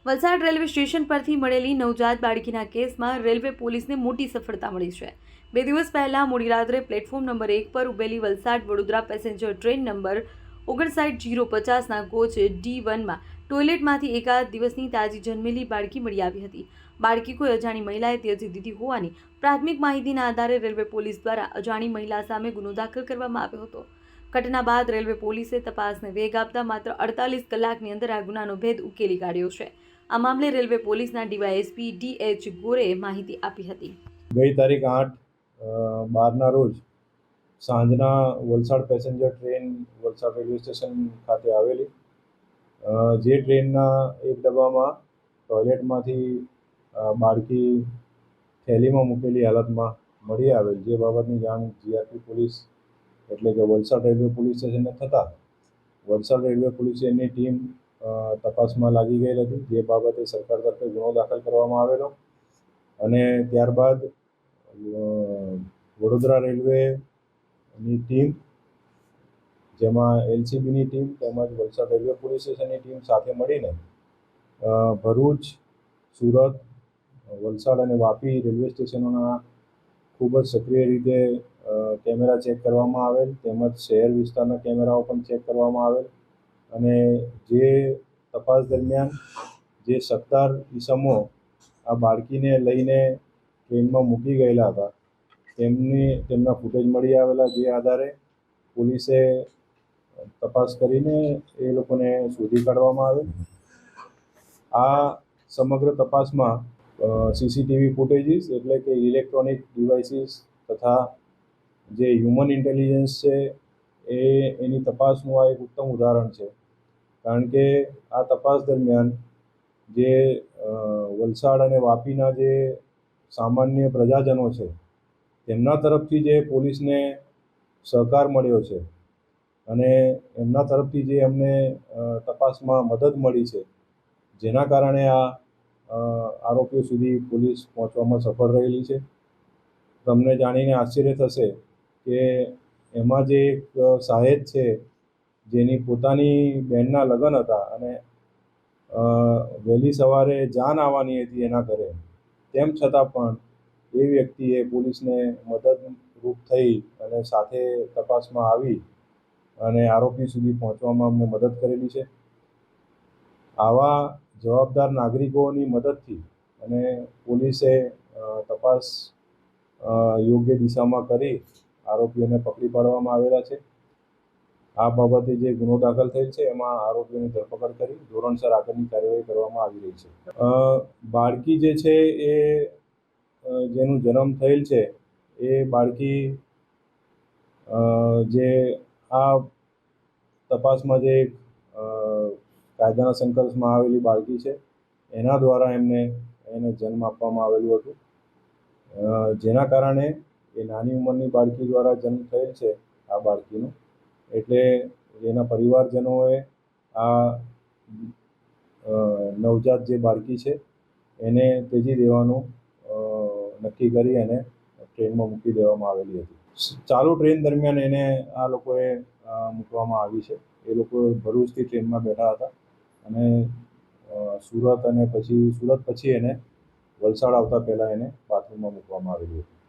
Valsad railway station પરથી મળેલી નવજાત બાળકીના કેસમાં રેલવે પોલીસને મોટી સફળતા મળી છે। 2 દિવસ પહેલા મોડી રાત્રે પ્લેટફોર્મ નંબર 1 પર ઉભેલી Valsad Vadodara passenger train number 59050ના કોચ D1માં ટોયલેટમાંથી એકાદ દિવસની તાજી જન્મેલી બાળકી મળી આવી હતી। બાળકી કોઈ અજાણી મહિલાએ ત્યજી દીધી હોવાની પ્રાથમિક માહિતીના આધારે રેલવે પોલીસ દ્વારા અજાણી મહિલા સામે ગુનો દાખલ કરવામાં આવ્યો હતો। ઘટના બાદ રેલવે પોલીસે તપાસને વેગ આપતા માત્ર 48 કલાકની અંદર આ ગુનાનો ભેદ ઉકેલી કાઢ્યો છે। આ મામલે રેલવે પોલીસના ડીવાયએસપી DH ગોરેએ માહિતી આપી હતી। ગઈ તારીખ 8/12ના રોજ સાંજના Valsad passenger train Valsad railway station ખાતે આવેલી જે ટ્રેનના એક ડબ્બામાં ટોયલેટમાંથી બાળકી થેલીમાં મૂકેલી હાલતમાં મળી આવેલ, જે બાબતની જાણ GRP પોલીસ એટલે કે વલસાડ રેલવે પોલીસ સ્ટેશનને થતાં વલસાડ રેલવે પોલીસની ટીમ તપાસમાં લાગી ગયેલ હતી, જે બાબતે સરકાર તરફે ગુનો દાખલ કરવામાં આવેલો અને ત્યારબાદ વડોદરા રેલવેની ટીમ, જેમાં LCBની ટીમ તેમજ વલસાડ રેલવે પોલીસ સ્ટેશનની ટીમ સાથે મળીને ભરૂચ, સુરત, વલસાડ અને વાપી રેલવે સ્ટેશનોના ખૂબ જ સક્રિય રીતે કેમેરા ચેક કરવામાં આવેલ, તેમજ શહેર વિસ્તારના કેમેરાઓ પણ ચેક કરવામાં આવેલ અને જે તપાસ દરમિયાન જે સત્તાર ઈસમો આ બાળકીને લઈને ટ્રેનમાં મૂકી ગયેલા હતા તેમના ફૂટેજ મળી આવેલા, જે આધારે પોલીસે તપાસ કરીને એ લોકોને શોધી કાઢવામાં આવેલ। આ સમગ્ર તપાસમાં CCTV ફૂટેજીસ એટલે કે ઇલેક્ટ્રોનિક ડિવાઇસીસ તથા જે હ્યુમન ઇન્ટેલિજન્સ છે એની તપાસનું આ એક ઉત્તમ ઉદાહરણ છે, કારણ કે આ તપાસ દરમિયાન જે વલસાડ અને વાપીના જે સામાન્ય પ્રજાજનો છે તેમના તરફથી જે પોલીસને સહકાર મળ્યો છે અને એમના તરફથી જે અમને તપાસમાં મદદ મળી છે, જેના કારણે આ આરોપીઓ સુધી પોલીસ પહોંચવામાં સફળ રહેલી છે। તમને જાણીને આશ્ચર્ય થશે કે એમાં જે એક સાહેબ છે જેની પોતાની બહેનના લગ્ન હતા અને વહેલી સવારે જાન આવવાની હતી એના ઘરે, તેમ છતાં પણ એ વ્યક્તિએ પોલીસને મદદરૂપ થઈ અને સાથે તપાસમાં આવી અને આરોપી સુધી પહોંચવામાં અમને મદદ કરેલી છે। આવા જવાબદાર નાગરિકોની મદદથી અને પોલીસે તપાસ યોગ્ય દિશામાં કરી આરોપીઓને પકડી પાડવામાં આવેલા છે। આ બાબતે જે ગુનો દાખલ થયેલ છે એમાં આરોપીઓની ધરપકડ કરી ધોરણસર આગળની કાર્યવાહી કરવામાં આવી રહી છે। બાળકી જે છે એ જેનું જન્મ થયેલ છે એ બાળકી જે આ તપાસમાં જે કાયદાના સંઘર્ષમાં આવેલી બાળકી છે એના દ્વારા એને જન્મ આપવામાં આવેલું હતું, જેના કારણે એ નાની ઉંમરની બાળકી દ્વારા જન્મ થયેલ છે આ બાળકીનો, એટલે એના પરિવારજનોએ આ નવજાત જે બાળકી છે એને ત્યજી દેવાનું નક્કી કરી અને ટ્રેનમાં મૂકી દેવામાં આવેલી હતી। ચાલુ ટ્રેન દરમિયાન એને આ લોકોએ મૂકવામાં આવી છે। એ લોકો ભરૂચથી ટ્રેનમાં બેઠા હતા અને સુરત પછી એને વલસાડ આવતા પહેલાં એને બાથરૂમમાં મૂકવામાં આવેલી હતી।